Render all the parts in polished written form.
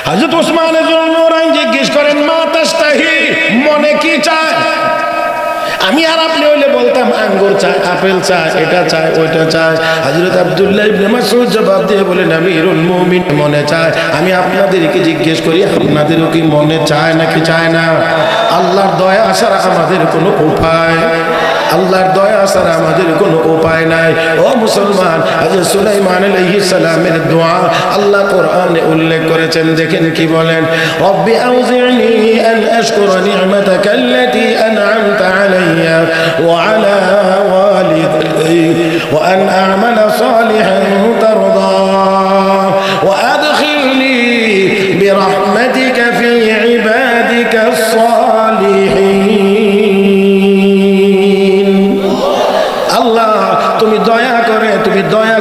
হযরত ওসমান নূরাইন জিজ্ঞেস করেন মা তাশতাহি, মনে কি চায়? আমি আর আপনি হইলে বলতাম আঙ্গুর চাই, আপেল চাই, এটা চাই, ওইটা চাই। হযরত আব্দুল্লাহ ইবনে মাসউদ জবাব দিয়ে বলেন আমিরুল মুমিন, মনে চায়। আমি আপনাদেরকে জিজ্ঞেস করি আপনাদেরও কি মনে চায় নাকি চায় না? আল্লাহর দয়া ছাড়া আমাদের কোনো উপায়, আল্লাহর দয়া ছাড়া আমাদের কোনো উপায় নাই। ও মুসলমান, হযরত সুলাইমান আলাইহিস সালামের দোয়া আল্লাহ কোরআনে উল্লেখ করেছেন। দেখেন কি বলেন, রব্বি আউজি'নি আন আশকুরা নি'মাতাকা আল্লাতী আন'আমতা আলাইয়া ওয়া আলা ওয়ালিদাই ওয়া আন আ'মালা সালিহান তারদা ওয়া আদখিলনি বিরহমাতিকা ফি ইবাদিকা সালিহিন। আল্লাহ তুমি দয়া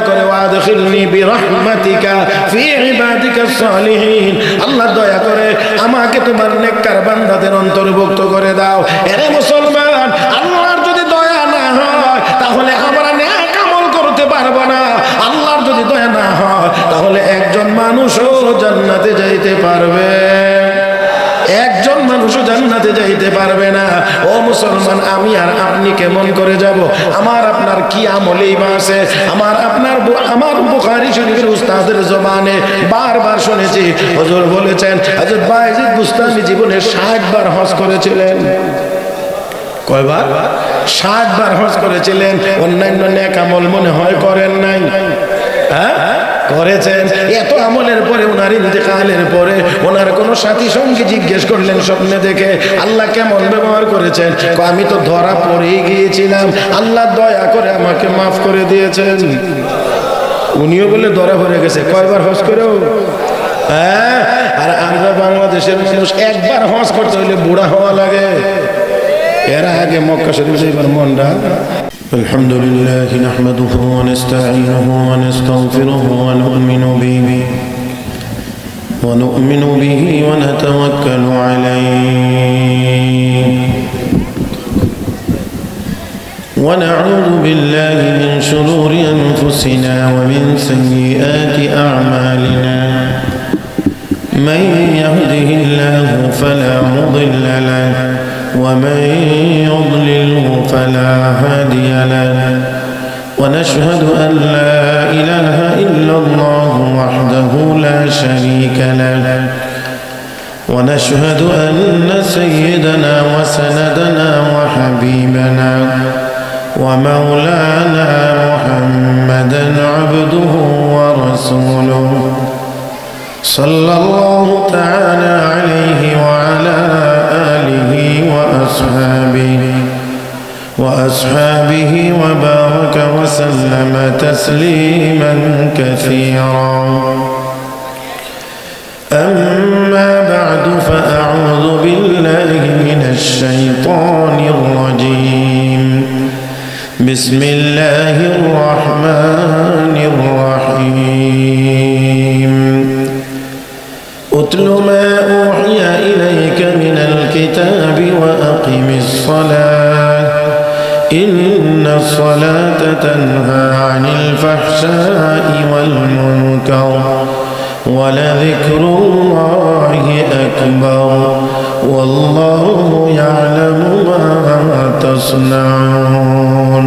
করে ওয়াদখিলনি বিরহমাতিকা ফি ইবাদিকা সালিহিন। আল্লাহ দয়া করে আমাকে তোমার নেককার বান্দাদের অন্তর্ভুক্ত করে দাও। এরে মুসলমান, আল্লাহর যদি দয়া না হয় তাহলে আমরা নেক আমল করতে পারবো না। আল্লাহর যদি দয়া না হয় তাহলে একজন মানুষও জান্নাতে যাইতে পারবে, একজন মানুষও জান্নাতে যাইতে পারবে না। ও মুসলমান, আমি আর আপনি কেমন করে যাব? আমার আপনার কি আমলেই বা আছে? আমার বুখারী শরীফের উস্তাদের জবানে বারবার শুনেছি, হুজুর বলেছেন হযরত বায়েজিদ বুস্তামি জীবনে 60 বার হজ করেছিলেন। কয়বার? 60 বার হজ করেছিলেন। অন্যান্য নেক আমল মনে হয় করেন নাই? হ্যাঁ করেছেন। এত আমলের পরে, ওনার ইন্তেকালের পরে ওনার কোন সাথী সঙ্গী জিজ্ঞেস করলেন স্বপ্নে দেখে আল্লাহ কেমন ব্যবহার করেছেন? আমি তো ধরা পড়েই গিয়েছিলাম, আল্লাহ দয়া করে আমাকে মাফ করে দিয়েছেন। উনিও বলে ধরা পড়ে গেছে। কয়বার হজ করেও? হ্যাঁ। আর আমরা বাংলাদেশের মানুষ একবার হজ করতে হলে বুড়া হওয়া লাগে। এরা আগে মক্কা শরীফ যাইবার মনটা। الحمد لله نحمده ونستعينه ونستغفره ونؤمن به ونتوكل عليه ونعوذ بالله من شرور أنفسنا ومن سيئات أعمالنا من يهده الله فلا مضل له ومن يضلله فلا هادي له ونشهد أن لا إله إلا الله وحده لا شريك له ونشهد أن سيدنا وسندنا وحبيبنا ومولانا محمدا عبده ورسوله صلى الله تعالى عليه وعلى آله وأصحابه وبارك وسلم تسليما كثيرا. أما بعد فأعوذ بالله من الشيطان الرجيم. بسم الله الرحمن الرحيم. أتل ما أوحي إليك من الكتاب وأقم الصلاة إن الصلاة تنهى عن الفحشاء والمنكر ولذكر الله أكبر والله يعلم ما تصنعون.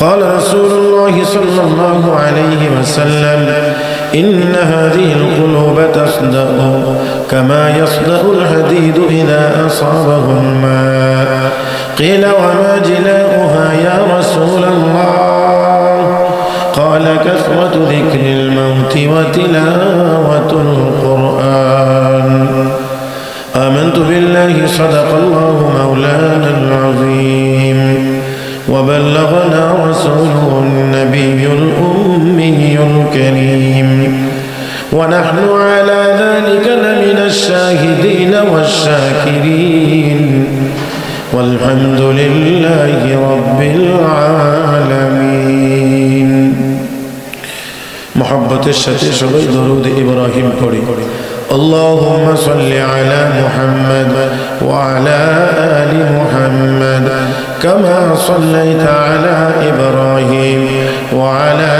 قال رسول الله صلى الله عليه وسلم إن هذه القلوب تصدأ كما يصدأ الحديد إذا أصابه الماء. قيل وما جلاؤها يا رسول الله؟ قال كثرة ذكر الموت وتلاوة القرآن. آمنت بالله صدق الله مولانا العظيم وبلغنا رسوله النبي الأمي الكريم ونحن على ذلك لمن الشاهدين والشاكرين والحمد لله رب العالمين. محبة الشتي شغل درود إبراهيم قري. اللهم صل على محمد وعلى آل محمد كما صليت على إبراهيم وعلى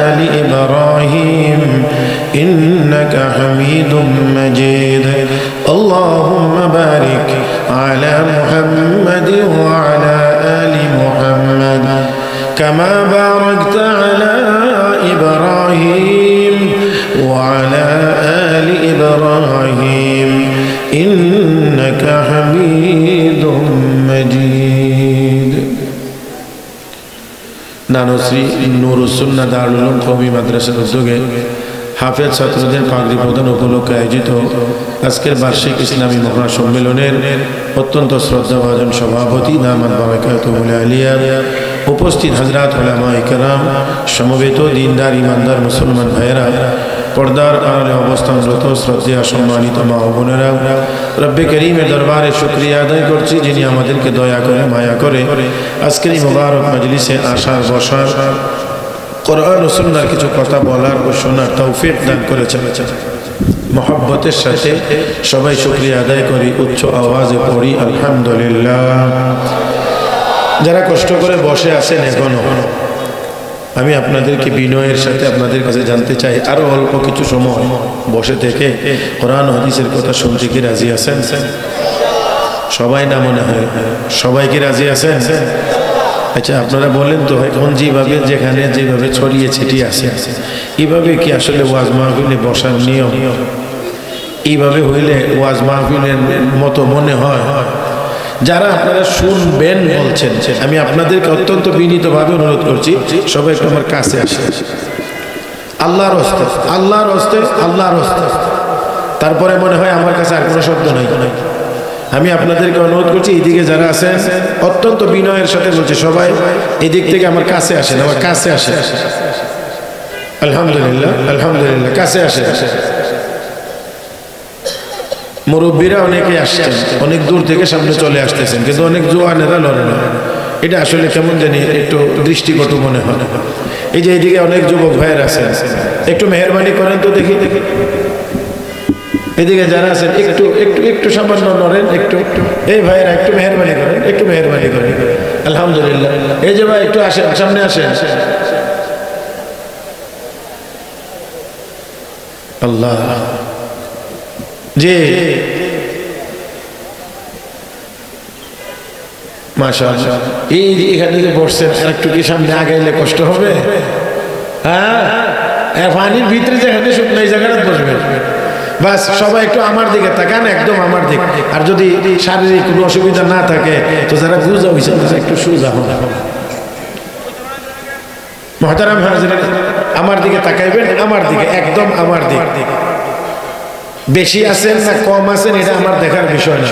آل إبراهيم إنك حميد مجيد اللهم بارك على محمد وعلى آل محمد كما باركت على إبراهيم وعلى آل إبراهيم إنك حميد مجيد নানুশ্রী নুরুসুন্না দারুল উলুম কওমি মাদ্রাসার উদ্যোগে হাফেজ ছাত্রদের পাগড়ি প্রদান উপলক্ষে আয়োজিত আজকের বার্ষিক ইসলামী মহা সম্মেলনের অত্যন্ত শ্রদ্ধাভাজন সভাপতি দামাত বারাকাতুহুল আলিয়া, উপস্থিত হযরত উলামায়ে কেরাম, সমবেত দিনদার ইমানদার মুসলমান ভাইয়েরা, পর্দার আড়ালে অবস্থানরত শ্রদ্ধেয় সম্মানিত মা ও বোনেরা, রব্বে করিমের দরবারে শুকরিয়া আদায় করছি যিনি আমাদেরকে দয়া করে মায়া করে আজকের এই মোবারক মজলিসে আসার বসার, কোরআন ও সুন্নাহর কিছু কথা বলার ও শোনার তৌফিক দান করেছেন। মহব্বতের সাথে সবাই শুকরিয়া আদায় করি, উচ্চ আওয়াজে পড়ি আলহামদুলিল্লাহ। যারা কষ্ট করে বসে আছেন এখনো, আমি আপনাদেরকে বিনয়ের সাথে আপনাদের কাছে জানতে চাই, আরো অল্প কিছু সময় বসে থেকে কোরআন হাদিসের কথা শুনতে কি রাজি আছেন? সবাই না মনে হয়? সবাই কি রাজি আছেন? আচ্ছা আপনারা বলেন তো, এখন যেভাবে যেখানে যেভাবে ছড়িয়ে ছিটিয়ে আছে এইভাবে কি আসলে ওয়াজ মাহফিলে বসার নিয়ম? এইভাবে হইলে ওয়াজ মাহফিলের মতো মনে হয়? যারা আপনারা শুনবেন বলছেন, আমি আপনাদেরকে অত্যন্ত বিনীতভাবে অনুরোধ করছি সবাই একটু আমার কাছে আসে, আল্লাহর হস্তে, আল্লাহর হস্তে, আল্লাহর হস্তে। তারপরে মনে হয় আমার কাছে আর কোনো শব্দ নাই। আমি আপনাদেরকে অনুরোধ করছি, এইদিকে যারা আছেন অত্যন্ত বিনয়ের সাথে বলছি, সবাই এদিক থেকে আমার কাছে আসেন, আমার কাছে আসে। আলহামদুলিল্লাহ, আলহামদুলিল্লাহ, কাছে আসে। মুরব্বীরা অনেকে আসছেন, অনেক দূর থেকে সামনে চলে আসতেছেন, কিন্তু অনেক জোয়ানেরা লড়ে না। এটা আসলে কেমন জানি একটু দৃষ্টিকটু মনে হয়। এই যে এইদিকে অনেক যুবক ভাইয়ের আছেন, একটু মেহরবানি করেন তো দেখি দেখি। এদিকে যারা আছেন একটু একটু একটু সামান্য নড়েন, একটু। এই ভাইয়েরা একটু মেহরবানি করেন, একটু মেহরবানি করেন। আলহামদুলিল্লাহ। এই যে ভাই একটু আসেন, সামনে আসেন। আল্লাহ জি, মাশাআল্লাহ। এই যে এখানে যে বসছেন, আর একটু কি সামনে আগাইলে কষ্ট হবে? হ্যাঁ, পানির ভিতরে যেখানে শুকনো এই জায়গাটা বসবেন। বাস সবাই একটু আমার দিকে তাকান, একদম আমার দিকে। আর যদি শারীরিক কোনো অসুবিধা না থাকে তো যারা গুজা হয়েছে একটু সুজা হন। মুহতারাম হাজিরিন, আমার দিকে তাকাইবেন, আমার দিকে, একদম আমার দিকে। বেশি আছেন না কম আছেন এটা আমার দেখার বিষয় না।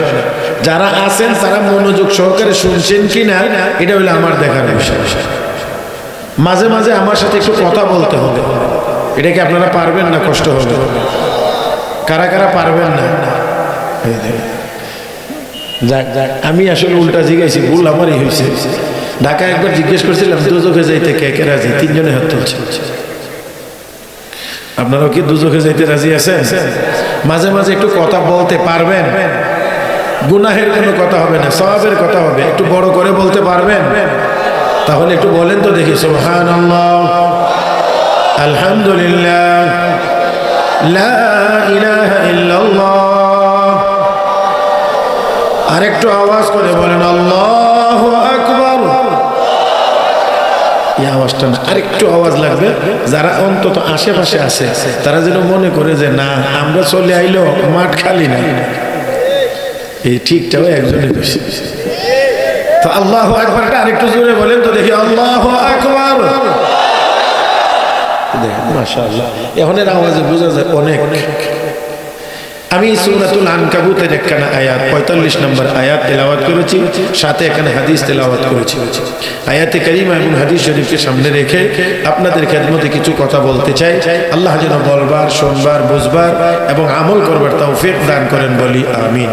যারা আছেন তারা মনোযোগ সহকারে শুনছেন কিনা এটা হলো আমার দেখার বিষয়। মাঝে মাঝে আমার সাথে একটু কথা বলতে হবে। এটা কি আপনারা পারবেন না? কষ্ট হবে? কারা কারা পারবেন না? যাক যাক, আমি আসলে উল্টা জিজ্ঞাসি, ভুল আমারই হয়েছে। ঢাকা একবার জিজ্ঞেস করছিলাম দুজকে যাইতে কে কে রাজি, তিনজনে হাত তুলছে। আপনারাও কি দুজকে যাইতে রাজি আছেন? মাঝে মাঝে একটু কথা বলতে পারবেন, গুনাহের কোনো কথা হবে না, সওয়াবের কথা হবে। একটু বড় করে বলতে পারবেন? তাহলে একটু বলেন তো দেখি, সুবহানাল্লাহ, আলহামদুলিল্লাহ, লা ইলাহা ইল্লাল্লাহ। আর একটু আওয়াজ করে বলেন আল্লাহু আকবার। এই আওয়াজটা না, আরেকটু আওয়াজ লাগবে। যারা অন্তত আশেপাশে আছে তারা যেন মনে করে যে না, আমরা চলে আইলো, মাঠ খালি নাই। এই ঠিকটাও একজনে বেশি। তো আল্লাহু আকবারটা আরেকটু জোরে বলেন তো দেখি, আল্লাহু আকবার। মাশাআল্লাহ, এখনের আওয়াজে বোঝা যায় অনেক। আমি সূরাতুল আনকাবুতের একখানা আয়াত 45 নম্বর আয়াত তেলাওয়াত করেছি, সাথে এখানে হাদিস তেলাওয়াত করেছি। আয়াতে কারিমা এবং হাদিস শরীফকে সামনে রেখে আপনাদের খেদমতে কিছু কথা বলতে চাই। আল্লাহ যেন বলবার, শুনবার, বুঝবার এবং আমল করবার তৌফিক দান করেন, বলি আমিন।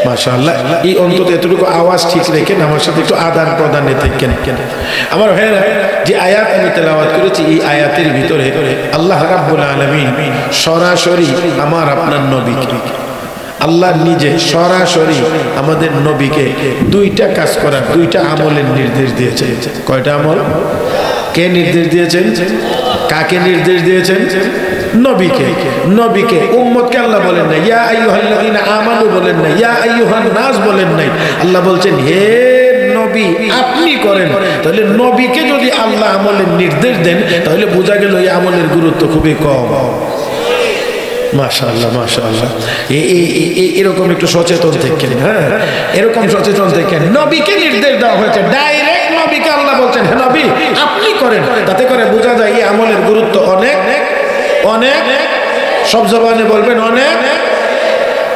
মাশাআল্লাহ, এই অন্তত এতটুকু আওয়াজ ঠিক রেখেন, আমার সাথে একটু আদান প্রদানে থাকেন। আমার ভাইয়েরা, যে আয়াত আমি তেলাওয়াত করেছি এই আয়াতের ভিতরে আল্লাহ রাব্বুল আলামিন সরাসরি আমার আপনার নবীকে, আল্লাহ নিজে সরাসরি আমাদের নবীকে দুইটা কাজ করার, দুইটা আমলের নির্দেশ দিয়েছে। কয়টা আমল? কে নির্দেশ দিয়েছেন? কাকে নির্দেশ দিয়েছেন? নবীকে। নবীকে। উম্মতকে আল্লাহ বলেন না ইয়া আইয়ুহাল্লাযীনা আমানু বলেন না, ইয়া আইয়ুহান নাস বলেন নাই। আল্লাহ বলছেন হে নবী আপনি করেন। তাহলে নবীকে যদি আল্লাহ আমলের নির্দেশ দেন তাহলে বোঝা গেল এই আমলের গুরুত্ব খুবই কম। মাশাআল্লাহ মাশাআল্লাহ। এরকম একটু সচেতন থাকেন। হ্যাঁ, এরকম সচেতন থাকেন। নবীকে নির্দেশ দেওয়া হয়েছে, ডাইরেক্ট নবীকে আল্লাহ বলছেন হে নবী আপনি করেন। তাতে করে বোঝা যায় এই আমলের গুরুত্ব অনেক অনেক। সব জবানে বলবেন অনেক।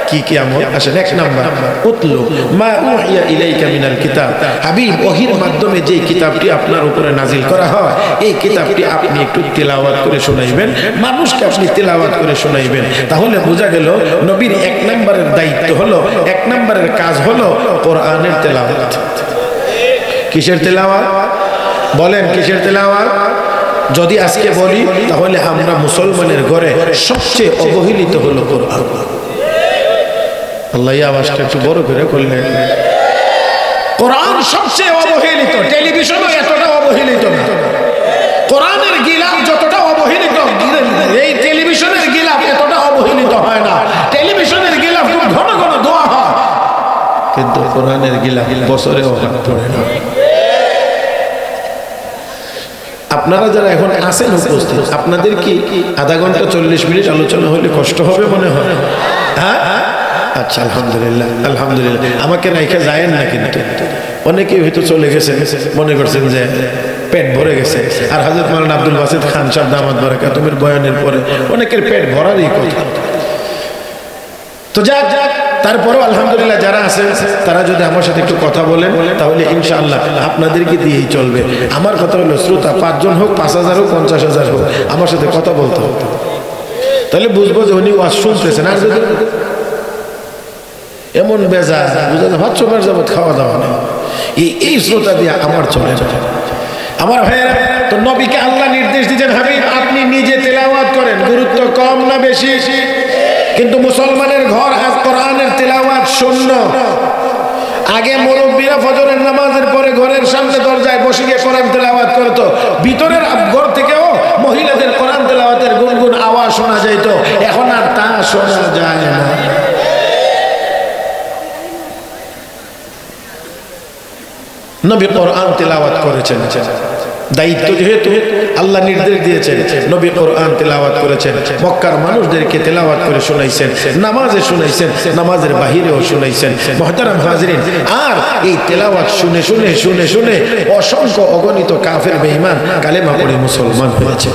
কি কি আমল? আসেন, এক নাম্বার উতলু মা উহিয়া ইলাইকা মিনাল কিতাব। হাবিব ওহীর মাধ্যমে যে কিতাবটি আপনার উপরে নাজিল করা হয় এই কিতাবটি আপনি একটু তেলাওয়াত করে শোনাইবেন, মানুষকে আপনি তেলাওয়াত করে শোনাইবেন। তাহলে বোঝা গেল নবীর এক নম্বরের দায়িত্ব হলো, এক নম্বরের কাজ হলো কোরআনের তেলাওয়াত। কিসের তেলাওয়াত? বলেন কিসের তেলাওয়াত? যদি আজকে বলি তাহলে আমরা মুসলমানের ঘরে সবচেয়ে অবহেলিত হলো কোরআন। আল্লাহ আওয়াজটা একটু বড় করে করলেন। কোরআন সবচেয়ে অবহেলিত। টেলিভিশনও এতটা অবহেলিত না। কোরআনের গিলাফ যতটা অবহেলিত এই টেলিভিশনের গিলাফ এতটা অবহেলিত হয় না। টেলিভিশনের গিলাফ খুব ঘন ঘন দোয়া হয়, কিন্তু কোরআনের গিলাফ বছরে অভাব পড়ে না। আপনারা যারা এখন আছেন উপস্থিত, আপনাদের কি আধা ঘন্টা 40 মিনিট আলোচনা হলে কষ্ট হবে মনে হয়? হ্যাঁ, আচ্ছা আলহামদুলিল্লাহ আলহামদুলিল্লাহ। আমাকে রাইখা যায়েন না, কিন্তু অনেকে হয়তো চলে গেছে, মনে করছেন যে পেট ভরে গেছে। আর হযরত মাওলানা আব্দুল বাসিত খান সাহেব দামাত বারাকাতুহুর বয়ানের পরে অনেকের পেট ভরারই কথা। তো যাক, তারপরেও আলহামদুলিল্লাহ যারা আছেন তারা যদি আমার সাথে একটু কথা বলেন তাহলে ইনশাআল্লাহ আপনাদেরকে দিয়েই চলবে। আমার কথা হলো শ্রোতা 5 জন হোক, 5,000 হোক, 50,000 হোক, আমার সাথে কথা বলতে হবে, তাহলে বুঝবো যে উনি ওয়াজ শুনতেছেন। আর যদি এমন বেজা বুঝা যায় 5 মাস যাবত খাওয়া দাওয়া নেই, এই শ্রোতা দিয়ে আমার চলে যায়। আমার ভাইয়েরা, তো নবীকে আল্লাহ নির্দেশ দিয়েছেন হাবিব আপনি নিজে তেলাওয়াত করেন। গুরুত্ব কম না বেশি? কিন্তু মুসলমানের ঘর আজ কোরআনের তেলাওয়াত শূন্য। আগে মুরব্বীরা ফজরের নামাজের পরে ঘরের সামনে দরজায় বসে গিয়ে কোরআন তেলাওয়াত করতো। ভিতরের ঘর থেকেও মহিলাদের কোরআন তেলাওয়াতের গুনগুন আওয়াজ শোনা যাইতো। এখন আর তা শোনা যায় না। নবী কোরআন তেলাওয়াত করেছেন, দায়িত্ব যেহেতু আল্লাহ নির্দেশ দিয়েছেন, নবী কোরআন তেলাওয়াত করেছেন। মক্কার মানুষদেরকে তেলাওয়াত করে শোনাইছেন, নামাজে শোনাইছেন, নামাজের বাহিরেও শোনাইছেন। মুহতারাম হাজিরিন, আর এই তেলাওয়াত শুনে শুনে শুনে শুনে অসংখ্য অগণিত কাফের বেঈমান কালেমা পড়ে মুসলমান হয়েছে।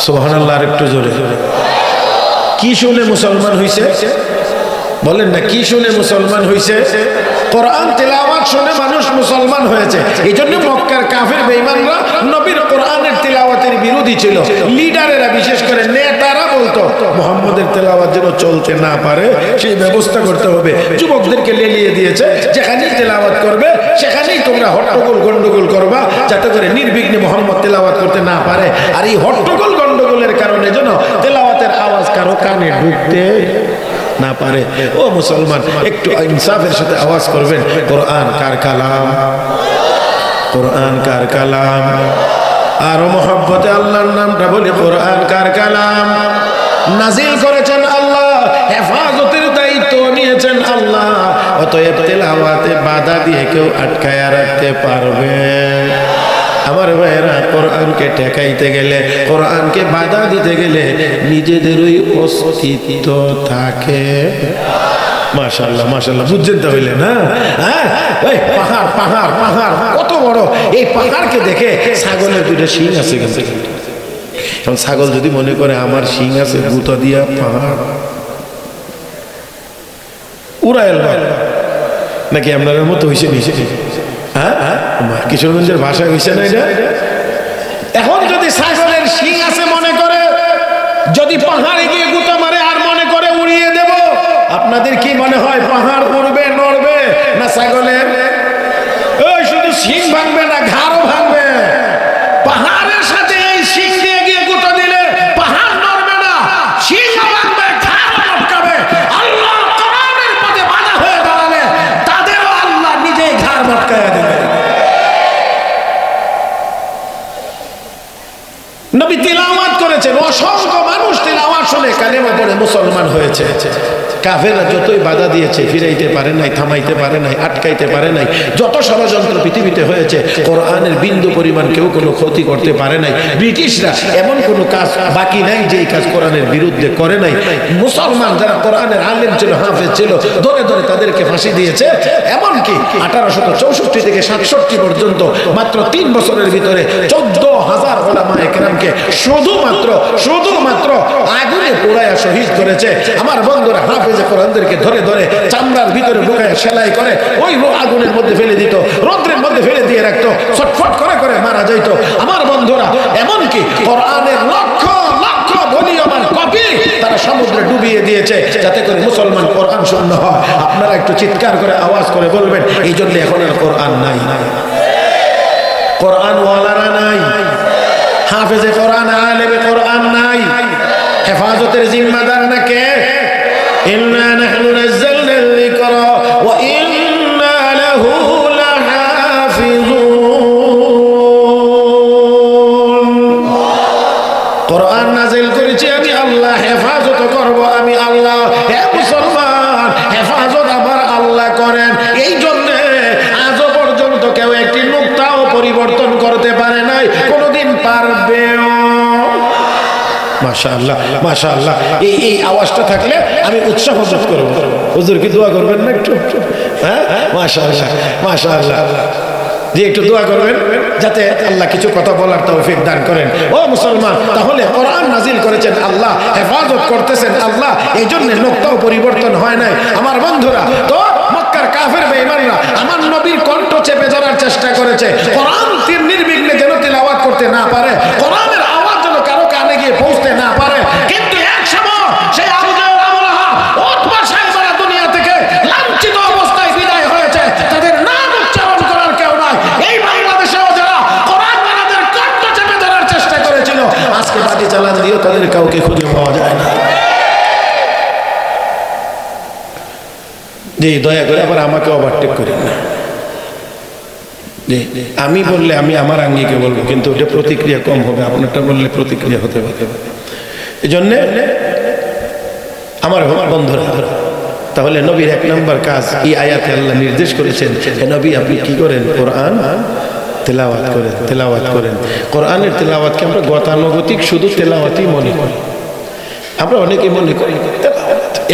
সুবহানাল্লাহ। আর একটু জোরে। কি শুনে মুসলমান হইছে? বলেন না, কি শুনে মুসলমান হইছে? কোরআন তেলাওয়াত শুনে মানুষ মুসলমান হয়েছে। এই জন্য মক্কার কাফের বেঈমানরা নবীর কোরআনের তেলাওয়াতের বিরোধী ছিল। লিডারেরা, বিশেষ করে নেতারা বলতো মুহাম্মদের তেলাওয়াত যেন চলতে না পারে সেই ব্যবস্থা করতে হবে। যুবকদেরকে লেলিয়ে দিয়েছে, যেখানেই তেলাওয়াত করবে সেখানেই তোমরা হট্টগোল গন্ডগোল করবা, যাতে করে নির্বিঘ্নে মুহাম্মদ তেলাওয়াত করতে না পারে। আর এই হট্টগোল গন্ডগোলের কারণে যেন তেলাওয়াতের আওয়াজ কারো কানে ঢুকতে না পারে। ও মুসলমান, একটু ইনসাফের সাথে আওয়াজ করবেন, কোরআন কার কালাম? কোরআন কার কালাম? আরো মহব্বতে আল্লাহর নামটা বলি, কোরআন কার কালাম? নাজিল করেছেন আল্লাহ, হেফাজতের দায়িত্ব নিয়েছেন আল্লাহ। অতএব তেলাওয়াতে বাধা দিয়ে কেউ আটকায় রাখতে পারবে? আমার ভাইয়েরা, কোরআনকে ঠেকাইতে গেলে, কোরআনকে বাধা দিতে গেলে নিজেদেরই অস্তিত্ব থাকে। মাশাআল্লাহ মাশাআল্লাহ, বুঝছেন তো হইলে না? হ্যাঁ, ওই পাহাড় পাহাড় পাহাড় কত বড়! এই পাহাড়কে দেখে ছাগলের 2টা শিং আছে, কিন্তু এখন ছাগল যদি মনে করে আমার শিং আছে, গুতা দিয়া পাহাড় উড়াইল নাকি আপনার মতো হয়েছে নিচে? হ্যাঁ, কিশোরগঞ্জের ভাষায় হয়েছে না এটা? এখন যদি ছাগলের শিং আছে মনে করে, যদি পাহাড়ে গিয়ে গুতা মারে আর মনে করে উড়িয়ে দেব, আপনাদের কি মনে হয় পাহাড় উড়বে, নড়বে? না ছাগলের ওই শুধু শিং ভাঙবে না, ঘাড়ও ভাঙবে। পাহাড়ের সাথে এই শিং দিয়ে গিয়ে গুতা দিলে পাহাড় নড়বে না, শিং ভাঙবে, ঘাড়ও মটকাবে। আল্লাহ কোরআনের পথে বাধা হয়ে দাঁড়ালে তাদেরও আল্লাহ নিজেই ঘাড় মটকায়া দেবে। মুসলমান হয়েছে। কাফেররা যতই বাধা দিয়েছে ফিরাইতে পারে নাই, থামাইতে পারে নাই, আটকাইতে পারে নাই। যত ষড়যন্ত্র পৃথিবীতে হয়েছে কোরআনের বিন্দু পরিমাণ কেউ কোনো ক্ষতি করতে পারে নাই। ব্রিটিশরা এমন কোনো কাজ বাকি নাই যে এই কাজ কোরআনের বিরুদ্ধে করে নাই। মুসলমান যারা কোরআনের আলেম ছিল, হাফেজ ছিল, ধরে ধরে তাদেরকে ফাঁসি দিয়েছে। এমনকি 1864 থেকে 67 পর্যন্ত মাত্র 3 বছরের ভিতরে 14,000 উলামায়ে কেরামকে শুধুমাত্র আগুনে পোড়ায়া শহীদ করেছে। আমার বন্ধুরা, হাফেজে কোরআনদেরকে ধরে ধরে চামড়ার ভিতরে ঢুকায় সেলাই করে ওই আগুনের মধ্যে ফেলে দিত, রৌদ্রের মধ্যে ফেলে দিয়ে রাখতো, ছটফট করে করে মারা যাইতো। আমার বন্ধুরা, এমনকি কোরআনের লক্ষ লক্ষ ভলিউমের কপি তারা সমুদ্রে ডুবিয়ে দিয়েছে যাতে করে মুসলমান কোরআন শূন্য হয়। আপনারা একটু চিৎকার করে আওয়াজ করে বলবেন, এই জন্য এখন আর কোরআন নাই, কোরআন ওয়ালারা নাই, হাফেজে কোরআন আলেমে কোরআন নাই। হেফাজতের জিম্মাদার না কে? ইন্না নাহনু নাযালনা যিকরা ওয়া ইন্না লাহু লাহাফিজুন। কোরআন নাযিল করেছি আমি আল্লাহ, হেফাজত করব আমি আল্লাহ। হে মুসলমান, হেফাজত আবার আল্লাহ করেন। এই জন্য আজও পর্যন্ত কেউ একটি নুকতাও পরিবর্তন করতে পারে নাই, কোনোদিন পারবেও। মাশাআল্লাহ মাশাআল্লাহ। এই আওয়াজটা থাকলে আমি উৎসাহ বোধ করব। হুজুর কি দোয়া করবেন না একটু? হ্যাঁ, মাশাআল্লাহ মাশাআল্লাহ। যে একটু দোয়া করবেন যাতে আল্লাহ কিছু কথা বলার তৌফিক দান করেন। ও মুসলমান, তাহলে কোরআন নাজিল করেছেন আল্লাহ, হেফাজত করতেছেন আল্লাহ, এই জন্য নোকতাও পরিবর্তন হয় নাই। আমার বন্ধুরা, তো মক্কার কাফের বেঈমানরা আমার নবীর কণ্ঠ চেপে ধরার চেষ্টা করেছে, কোরআন নির্বিঘ্নে যেন তিলাওয়াত করতে না পারে, কোরআনের আওয়াজ যেন কারো কানে গিয়ে পৌঁছতে না পারে। কিন্তু এক সময় সেই আবু জাহল, আবু লাহাব, উতবা, সাইবারা দুনিয়া থেকে লাঞ্ছিত অবস্থায় বিদায় হয়েছে। তাদের নাম উচ্চারণ করার কেউ নাই। এই বাংলাদেশেও যারা কোরআন ওয়ালাদের কণ্ঠ চেপে ধরার চেষ্টা করেছিল, আজকে বাড়ি চালান দিয়েও তাদের কাউকে খুঁজে পাওয়া যায় না। জি, দয়া করে আবার আমাকে ওভারটেক করেন না। আমি বললে আমি আমার আঙ্গিকে বলবো, কিন্তু ওটা প্রতিক্রিয়া কম হবে, আপনারটা বললে প্রতিক্রিয়া হতে পারে। এই জন্যে আমার বন্ধুরা, তাহলে নবীর 1 নম্বর কাজ এই আয়াতে আল্লাহ নির্দেশ করেছেন, নবী আপনি কি করেন? কোরআন তেলাওয়াত করেন, তেলাওয়াত করেন। কোরআনের তেলাওয়াতকে আমরা গতানুগতিক শুধু তেলাওয়াতই মনে করি। আমরা অনেকে মনে করি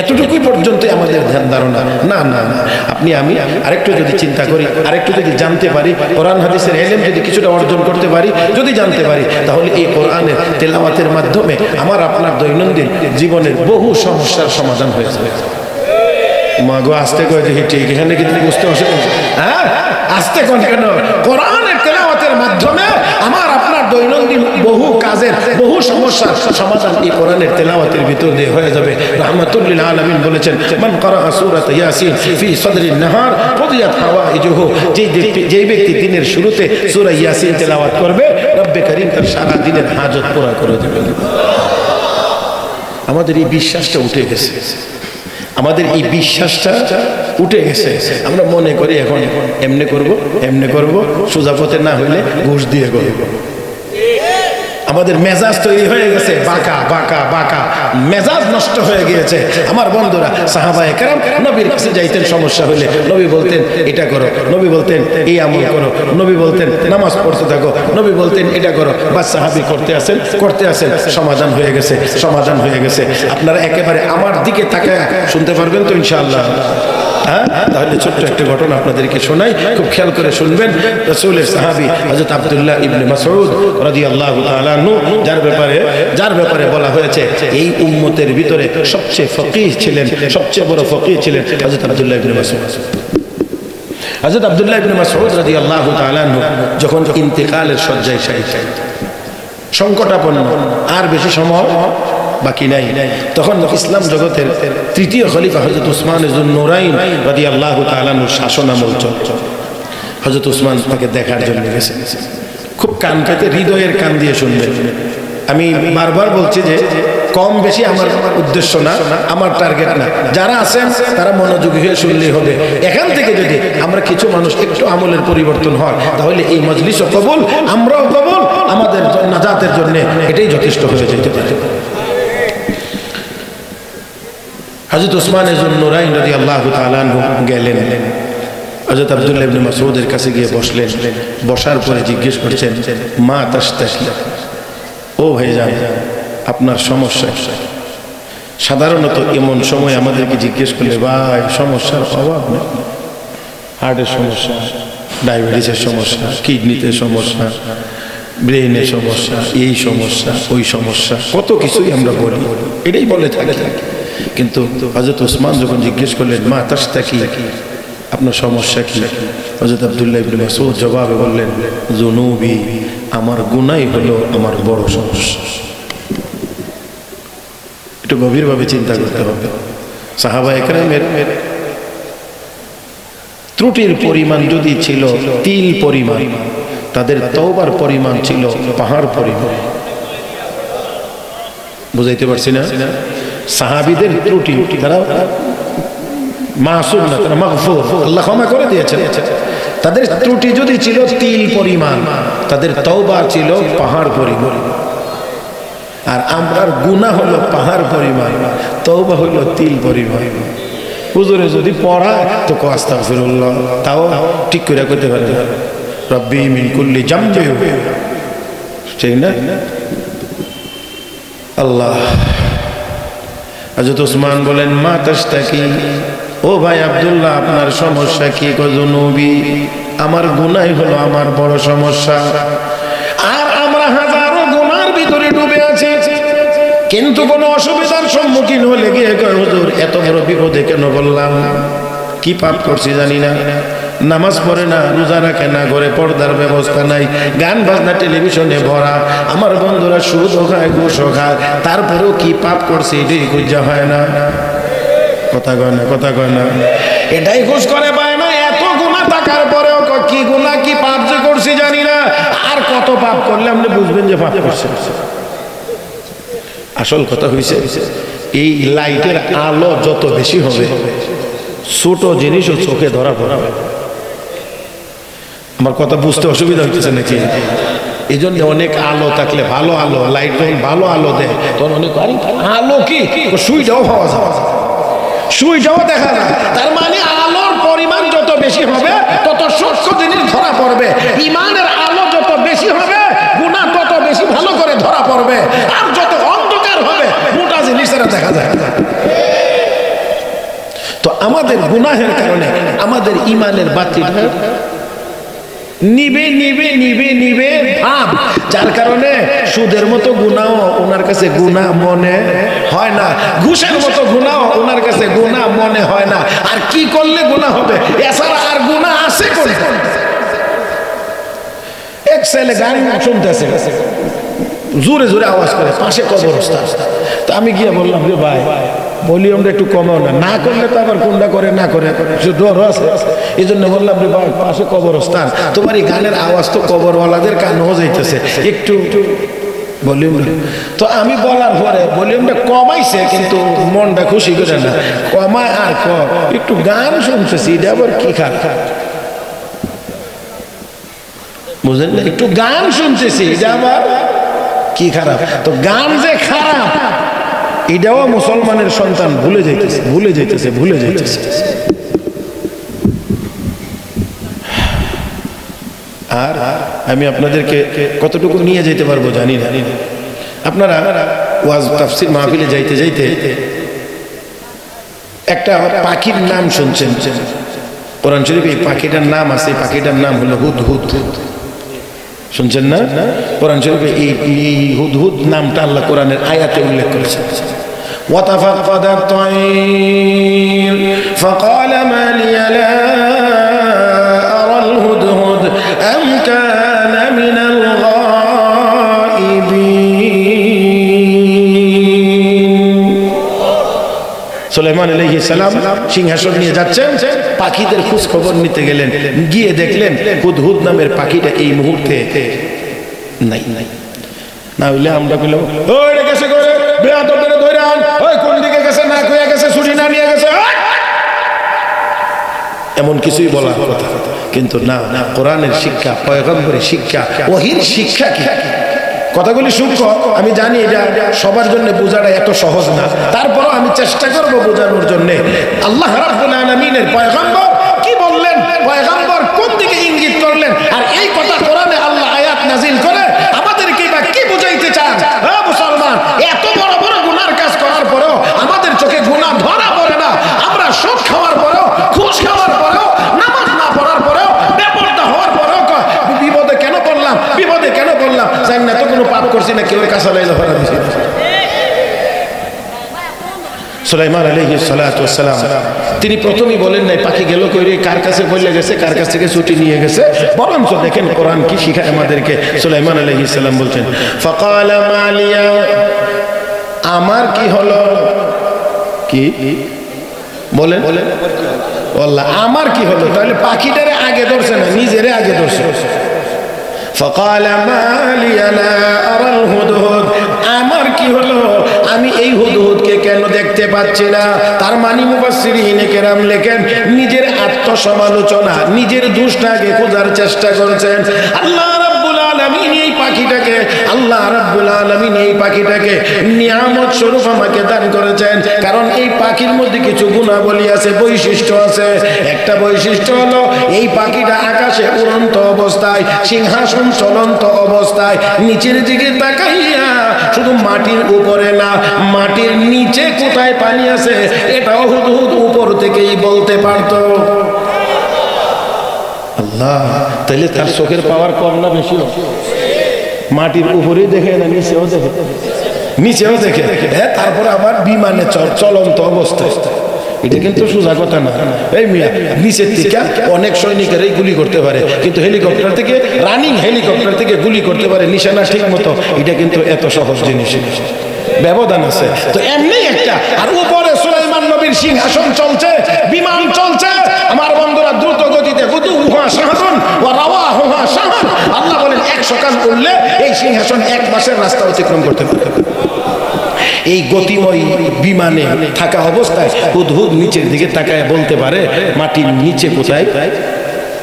এতটুকুই পর্যন্তই আমাদের ধ্যান ধারণা। না না না, আপনি আমি আরেকটু যদি চিন্তা করি, আরেকটু যদি জানতে পারি, কোরআন হাদিসের ইলম যদি কিছুটা অর্জন করতে পারি, যদি জানতে পারি, তাহলে এই কোরআনের তেলাওয়াতের মাধ্যমে আমার আপনার দৈনন্দিন জীবনের বহু সমস্যার সমাধান হয়ে যাবে। মাগো আস্তে করে দেখি, ঠিক এখানে কিন্তু বুঝতে অসুবিধা? হ্যাঁ, আস্তে কেন? কোরআনের তেলাওয়াতের মাধ্যমে আমার আপনার দৈনন্দিন বহু কাজের বহু সমস্যার সমাধান এই কোরআনের তেলাওয়াতের ভিতর দিয়ে হয়ে যাবে। রাহমাতুল লিল আলামিন বলেছেন, মান ক্বারা সূরাত ইয়াসিন ফি সাদরিন নাহার কুদিয়াত হাওয়াইজুহু। যেই ব্যক্তি দিনের শুরুতে সূরা ইয়াসিন তেলাওয়াত করবে, রব্বে কারীম তার সারা দিনের হাজত পুরা করে দেবেন। আমাদের এই বিশ্বাসটা উঠে গেছে, আমাদের এই বিশ্বাসটা উঠে গেছে। আমরা মনে করি এখন এমনি করব, এমনি করব, সোজা পথে না হইলে ঘুষ দিয়ে করব। আমাদের মেজাজ তৈরি হয়ে গেছে বাঁকা বাঁকা বাঁকা, মেজাজ নষ্ট হয়ে গিয়েছে। আমার বন্ধুরা, সাহাবায়ে কেরাম নবীর কাছে যাইতেন সমস্যা হলে, নবী বলতেন এটা করো, নবী বলতেন এই আমল করো, নবী বলতেন নামাজ পড়তে থাকো, নবী বলতেন এটা করো। বাস সাহাবী করতে আসেন, সমাধান হয়ে গেছে, সমাধান হয়ে গেছে। আপনারা একেবারে আমার দিকে তাকায় শুনতে পারবেন তো ইনশাআল্লাহ? হ্যাঁ, তাহলে ছোট্ট একটা ঘটনা আপনাদেরকে শোনাই, খুব খেয়াল করে শুনবেন। রাসূলের সাহাবী হযরত আব্দুল্লাহ ইবনে মাসউদ রাদিয়াল্লাহু তাআলা আনহু, যার ব্যাপারে বলা হয়েছে এই উম্মতের ভিতরে সবচেয়ে ফকিহ ছিলেন, সবচেয়ে বড় ফকিহ ছিলেন হযরত আব্দুল্লাহ ইবনে মাসউদ। হযরত আব্দুল্লাহ ইবনে মাসউদ রাদিয়াল্লাহু তাআলা আনহু যখন ইন্তেকালের শয্যায় শায়িত, সংকটাপন্ন, আর বেশি সময় বাকি নাই, তখন ইসলাম জগতের 3য় খলিফা হযরত উসমান ইবনে নুরাইন রাদিয়াল্লাহু তাআলা আনহুর শাসনামল চলছে। হযরত উসমান তাকে দেখার জন্য গেছেন। খুব কান পেতে, হৃদয়ের কান দিয়ে শুনবেন। আমি বারবার বলছি যে কম বেশি আমার উদ্দেশ্য না, আমার টার্গেট না। যারা আছেন তারা মনোযোগী হয়ে শুনলেই হবে। এখান থেকে যদি আমরা কিছু মানুষ একটু আমলের পরিবর্তন হয়, তাহলে এই মজলিসও কবুল, আমরাও কবুল, আমাদের নাজাতের জন্য এটাই যথেষ্ট হয়ে যেতে পারে। হযরত উসমান ইবনে নুরাইন রাদিয়াল্লাহু তাআলা আনহু গেলেন হযরত আব্দুল্লাহ ইবনে মাসউদের কাছে গিয়ে বসলেন। বসার পরে জিজ্ঞেস করছেন, মা তাশতাকি, ও ভাইজান আপনার সমস্যা কি? সাধারণত এমন সময় আমাদেরকে জিজ্ঞেস করলে ভাই সমস্যার অভাব নেই, হার্টের সমস্যা, ডায়াবেটিসের সমস্যা, কিডনিতে সমস্যা, ব্রেনের সমস্যা, এই সমস্যা, ওই সমস্যা, কত কিছুই আমরা বলি, এটাই বলে থাকে। কিন্তু হযরত উসমান যখন জিজ্ঞেস করলেন মা তাশতাকি, আপনার সমস্যা কি? হযরত আব্দুল্লাহ ইবনে মাসউদ জবাবে বললেন, যুনুবি, আমার গুনাহই হলো আমার বড় সমস্যা। একটু গভীরভাবে চিন্তা করতে হবে। সাহাবা একরামের ত্রুটির পরিমাণ যদি ছিল তিল পরিমাণ, তাদের তওবার পরিমাণ ছিল পাহাড় পরিমাণ। বুঝাইতে পারছি না? সাহাবীদের ত্রুটি, তারা মাসুম না, তারা মাগফুর, আল্লাহ ক্ষমা করে দিয়েছেন। তাদের ত্রুটি যদি ছিল তিল পরিমাণ, তাদের তওবা ছিল পাহাড় পরিমাণ। আর আমরার গুনাহ হলো পাহাড় পরিমাণ, তওবা হলো তিল পরিমাণ। হুজুরে যদি পড়া তো আস্তাগফিরুল্লাহ, তাও ঠিক করে করতে পারে রব্বি মিন কুল্লি জামবি, ঠিক না? আল্লাহ। হযরত উসমান বলেন মা তাশতাকি, ও ভাই আব্দুল্লাহ আপনার সমস্যা কি? যুনুবি, আমার গুনাহ হলো আমার বড় সমস্যা। আর আমরা হাজারো গুনার ভিতরে ডুবে আছি, কিন্তু কোনো অসুবিধার সম্মুখীন হলে গিয়ে কয় হুজুর এত বড় বিপদে কেন বললাম? কি পাপ করছি জানি না, নামাজ পড়ে না, রোজা রাখে না, ঘরে পর্দার ব্যবস্থা নাই, গান বাজনা টেলিভিশনে ভরা, আমার বন্ধুরা সুদও খায় ঘুষও খায়, তারপরেও কি পাপ করছে এটাই খুঁজা হয় না। কথা কয় না, কথা কয় না, এটাই খোঁজ করে পায় না। এত গুনাহ থাকার পরেও কি গুনাহ কি পাপ যে করছি জানি না। আর কত পাপ করলে আপনি বুঝবেন যে পাপ করছে। আসল কথা হইছে, এই লাইটের আলো যত বেশি হবে, ছোট জিনিসও চোখে ধরা পড়বে। আমার কথা বুঝতে অসুবিধা হইতেছে নাকি? এই জন্য অনেক আলো থাকলে, ভালো আলো, লাইট যখন ভালো আলো দেয় তখন অনেক আলো কি সুইটাও পাওয়া যায়, সুইটাও দেখা যায়। তার মানে আলোর পরিমাণ যত বেশি হবে তত সূক্ষ্ম জিনিস ধরা পড়বে। ইমানের আলো যত বেশি হবে গুনাহ তত বেশি ভালো করে ধরা পড়বে। আর যত অন্ধকার হবে মোটা জিনিসেরা দেখা যায়। তো আমাদের গুনাহের কারণে আমাদের ইমানের বাতিটা নিবে নিবে নিবে নিবে ভাব, যার কারণে সুদের মতো গুনাহ ওনার কাছে গুনাহ মনে হয় না, ঘুষের মতো গুনাহ ওনার কাছে গুনাহ মনে হয় না। আর কি করলে গুনাহ হবে এছাড়া আর গুনাহ আছে কোন? এক ছেলে গান শুনতেছে, জোরে জোরে আওয়াজ করে, পাশে কবরস্থান। তো আমি গিয়ে বললাম রে ভাই ভলিউমটা একটু কমাও না, না করলে তো আবার কোনটা করে না করে ডর আছে। এই জন্য বললাম রে ভাই পাশে কবরস্থান, তোমার এই গানের আওয়াজ তো কবরওয়ালাদের কানেও যাইতেছে, একটু ভলিউম। তো আমি বলার পরে ভলিউমটা কমাইছে, কিন্তু মনটা খুশি করে না, কমায় আর একটু গান শুনতেছি, এটা আবার কি খারাপ বুঝলেন না? একটু গান শুনতেছি, এটা আবার কি খারাপ? তো গান যে খারাপ এটাও মুসলমানের সন্তান ভুলে যাইতেছে, ভুলে যাইতেছে, ভুলে যাইতেছে। আর আমি আপনাদেরকে কতটুকু নিয়ে যেতে পারবো জানি না। আপনারা ওয়াজ তাফসীর মাহফিলে যাইতে যাইতে একটা পাখির নাম শুনছেন কোরআন শরীফে, এই পাখিটার নাম আছে, পাখিটার নাম হলো হুদহুদ। শুনছেন না? কোরআন শরীফে এই হুদহুদ নামটা আল্লাহ কোরআনের আয়াতে উল্লেখ করেছেন। وتفقد الطير فقال ما لي لا أرى الهدهد أم كان من الغائبين। সুলাইমান আলাইহিস সালাম সিংহাসন নিয়ে যাচ্ছেন, পাখিদের খোঁজ খবর নিতে গেলেন, গিয়ে দেখলেন হুদহুদ নামের পাখিটা এই মুহূর্তে নাই। না হইলে আমরা কইলাম ওই গেছে করে বেয়াদবদের ধরে আন, ওই কোন দিকে গেছে, না কইয়া গেছে, ছুরি না নিয়ে গেছে, এমন কিছুই বলার কথা। কিন্তু না, কোরআনের শিক্ষা, পয়গম্বরের শিক্ষা, ওহীর শিক্ষা কি? কথাগুলি সূক্ষ্ম, আমি জানি এটা সবার জন্য বোঝাটা এত সহজ না, তারপরও আমি চেষ্টা করব বোঝানোর জন্য। আল্লাহ রাব্বুল আলামিনের পয়গম্বর কি বললেন, পয়গম্বর কোন দিকে ইঙ্গিত করলেন, আর এই কথা কোরআনে আল্লাহ আয়াত নাজিল করে আমাদেরকে বা কি বুঝাইতে চান? হ্যাঁ মুসলমান, এত বড় বড় গুনার কাজ করার পরেও আমাদের চোখে গুনাহ ধরা পড়ে না। আমরা সুদ খাওয়ার পরেও, ঘুষ খাওয়ার পরেও, নামাজ না পড়ার পরেও, বেপরদা হওয়ার পরেও বিপদে কেন পড়লাম, বিপদে কেন পড়লাম, জানি না তো কোনো পাপ করছি না, কেউ কাঁচা লাইলে ভরা দিছি। সুলাইমান আলাইহিস সালাতু ওয়াস সালাম তিনি প্রথমেই বলেন নাই পাখি গেল কইরে কার কাছে বলে গেছে, কার কাছ থেকে ছুটি নিয়ে গেছে, বরঞ্চ দেখেন কোরআন কি শিখায় আমাদেরকে। সুলাইমান আলাইহিস সালাম বলছেন ফাকালা মালিয়া, আমার কি হলো, কি বলেন আল্লাহ আমার কি হলো, তাহলে পাখিটারে আগে ধরছে না, নিজেরে আগে ধরছে। ফাকালা মালিয়া লা আরাল হুদহুদ, আমার কি হলো, আমি এই হুদহুদকে কেন দেখতে পাচ্ছি না? তার মানে মুফাসসিরিন কেরাম লেখেন নিজের আত্মসমালোচনা, নিজের দোষটাকে খোঁজার চেষ্টা করেছেন। আল্লাহ রাব্বুল আলামিন এই পাখিটাকে, আল্লাহ রাব্বুল আলামিন এই পাখিটাকে নিয়ামত স্বরূপ আমাকে দান করেছেন, কারণ এই পাখির মধ্যে কিছু গুণাবলী আছে, বৈশিষ্ট্য আছে। একটা বৈশিষ্ট্য হলো এই পাখিটা আকাশে উড়ন্ত অবস্থায়, সিংহাসন চলন্ত অবস্থায়, নিচের দিকে তাকাইয়া শুধু মাটির উপরে না, মাটির নিচে কোথায় পানি আছে এটাও হুদহুদ উপর থেকেই বলতে পারতো। আল্লাহ, তাহলে তার চোখের পাওয়ার কম না বেশি? মাটির উপরেই দেখে না, নিচেও দেখে, নিচেও দেখে, তারপরে আবার বিমানে চলন্ত অবস্থায়। এটা কিন্তু সোজা কথা না। এই মিয়া, নিচের থেকে অনেক সৈনিকেরাই গুলি করতে পারে, কিন্তু হেলিকপ্টার থেকে, রানিং হেলিকপ্টার থেকে গুলি করতে পারে নিশানা ঠিক মতো, এটা কিন্তু এত সহজ জিনিস, ব্যবধান আছে। তো এমনি একটা, আর উপরে সুলাইমান নবীর সিংহাসন চলছে, বিমান চলছে। আমার বন্ধুরা, দ্রুত গতিতে গুদুহা শাহরুন ওয়া রাওয়াহুহা শাহর, আল্লাহ বলেন 100 কান উঠলে এই সিংহাসন 1 মাসের রাস্তা অতিক্রম করতে পারে। এই গতিময় বিমানে থাকা অবস্থায় হুদহুদ নিচের দিকে তাকায় বলতে পারে মাটির নিচে কোথায়,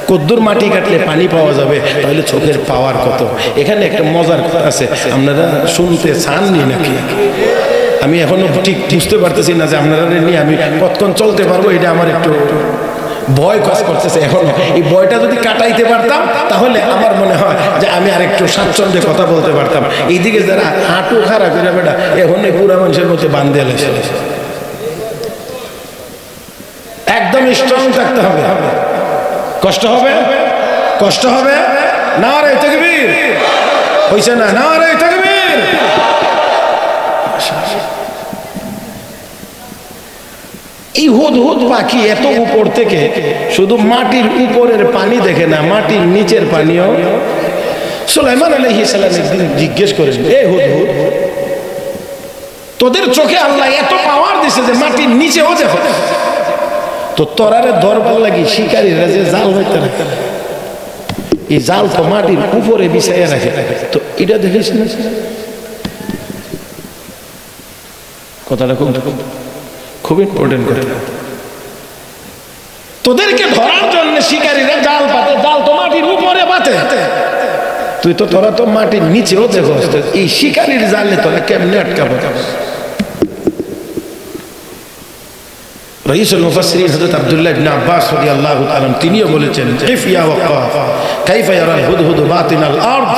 কদ্দুর মাটি কাটলে পানি পাওয়া যাবে, তাহলে চোখের পাওয়ার কত। এখানে একটা মজার কথা আছে, আপনারা শুনতে চাননি নাকি? আমি এখনো ঠিক বুঝতে পারতেছি না যে আপনারা নিয়ে আমি কতক্ষণ চলতে পারবো, এটা আমার একটু ভয় কাজ করতেছে এখনো। এই ভয়টা যদি কাটাইতে পারতাম তাহলে আমার মনে হয় যে আমি আর একটু স্বাচ্ছন্দ্যে কথা বলতে পারতাম। এইদিকে যারা হাঁটু খাড়া করে বেটা এখন পুরা মানুষের মধ্যে বান্ধে এসে একদম স্ট্রং থাকতে হবে। কষ্ট হবে, কষ্ট হবে। নারে তাকবীর হইছে না? নারে তাকবীর। এই হুদহুদ পাখি এত উপর থেকে শুধু মাটির উপরের পানি দেখে না, মাটির নিচের পানিও। সুলাইমান আলাইহিস সালাম একদিন জিজ্ঞেস করেন, এ হুদহুদ, তোদের চোখে আল্লাহ এত পাওয়ার দিছে যে মাটির নিচেও দেখো, তো তোরারে ধরবার লাগি শিকারীরা যে জাল হইতে রাখে, এই জাল তো মাটির উপরে বিছাইয়া রাখে, তো এটা দেখিস না? কথাটা খুব ইম্পর্টেন্ট করে। তোদেরকে ধরার জন্য শিকারীরা জাল পাতে, জাল তো মাটির উপরে পাতে, তুই তো তোরা তো মাটির নিচেও দেখো, এই শিকারীর জালে তোরা কেমনে আটকাবো? রাইসুল মুফাসসিরিন হযরত আব্দুল্লাহ ইবনে আব্বাস রাদিয়াল্লাহু তাআলা তিনিও বলেছেন, কিফিয়া ওয়াকাফ কাইফা ইয়ারাল হুদহুদ বাতিনাল আরদ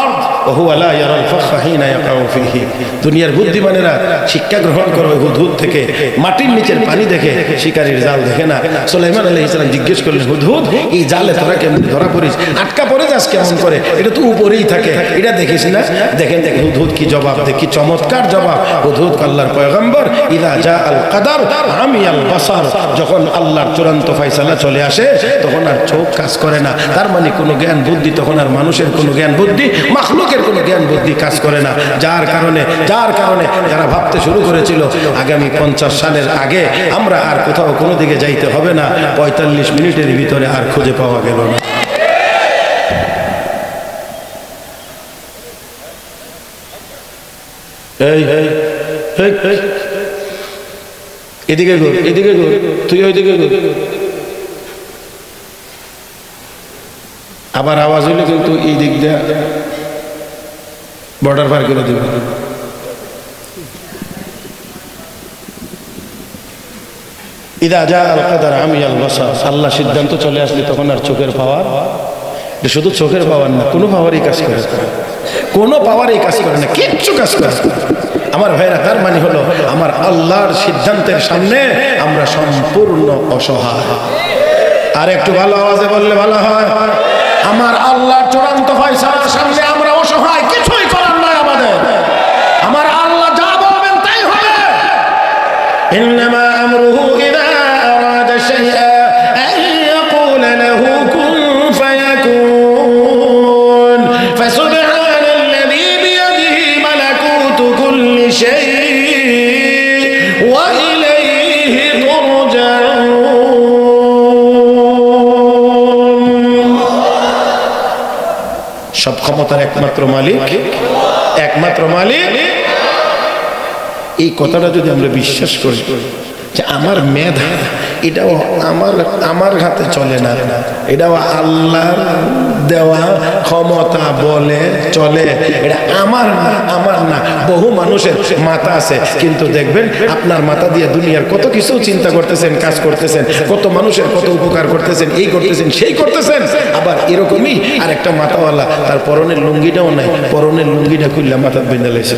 ওয়া হুয়া লা ইয়ারাল ফাখা হিনা ইয়াকাউ ফিহি। দুনিয়ার বুদ্ধিমানেরা শিক্ষা গ্রহণ করে হুদহুদ থেকে, মাটির নিচের পানি দেখে, শিকারীর জাল দেখে না। সুলাইমান আলাইহিস সালাম জিজ্ঞেস করলেন, হুদহুদ, এই জালে তোরা কেমন ধরা পড়িস, আটকা পড়ে যাস কেমন করে? এটা তো উপরেই থাকে, এটা দেখিস না? দেখেন দেখেন হুদহুদ কি জবাব দেয়, কি চমৎকার জবাব। হুদহুদ আল্লাহর পয়গম্বর, ইযা জাআল কাদার আমিয়াল বাসার, যখন আল্লাহর চূড়ান্ত ফয়সালা চলে আসে তখন আর চোখ কাজ করে না। তার মানে কোনো জ্ঞান বুদ্ধি তখন আর মানুষের কোনো জ্ঞান বুদ্ধি, মাখলুকের কোনো জ্ঞান বুদ্ধি কাজ করে না। যার কারণে যারা ভাবতে শুরু করেছিল আগামী 50 সালের আগে আমরা আর কোথাও কোনো দিকে যাইতে হবে না, 45 মিনিটের ভিতরে আর খুঁজে পাওয়া গেল না। এদিকে গো, এদিকে গো, তুই ওইদিকে গো। আবার আওয়াজ হইলে কিন্তু এই দিক দিয়ে বর্ডার পার করে দিবে। ইদা জা আল কাদার আমিয়াল বাসার, আল্লাহ সিদ্ধান্ত চলে আসলে তখন আর চোখের পাওয়ার, শুধু চোখের পাওয়ার না, কোনো পাওয়ারই কাজ করে না, কোনো পাওয়ারই কাজ করে না, কিচ্ছু কাজ করে না। আমার ভাইরা, তার মানে হলো আমার আল্লাহর সিদ্ধান্তের সামনে আমরা সম্পূর্ণ অসহায়। আর একটু ভালো আওয়াজে বললে ভালো হয়, আমার আল্লাহর চূড়ান্ত ফয়সালার সামনে আমরা অসহায়, কিছুই করার নয় আমাদের। আমার আল্লাহ যা বলবেন তাই হবে। ইন্নামা আমরুহু ইযা আরাদা শাইআন আন ইয়াকুলা লাহু কুন ফায়াকুন। ফাসুবহানাল্লাযী বিয়াদিহি মালাকুতু কুল্লি শাইইন ওয়া ইলাইহি তুরজাউন। সব ক্ষমতার একমাত্র মালিক, একমাত্র মালিক। এই কথাটা যদি আমরা বিশ্বাস করি যে আমার মেধা এটাও আমার হাতে চলে না, এটাও আল্লাহর দেওয়া ক্ষমতা বলে চলে, এটা আমার না। বহু মানুষের মাথা আছে, কিন্তু দেখবেন আপনার মাথা দিয়ে দুনিয়ার কত কিছু চিন্তা করতেছেন, কাজ করতেছেন, কত মানুষের কত উপকার করতেছেন, এই করতেছেন সেই করতেছেন। আবার এরকমই আরেকটা মাথাওয়ালা, তার পরনের লুঙ্গিটাও নাই, পরনের লুঙ্গিটা খুললে মাথা বেঁধে লেগেছে।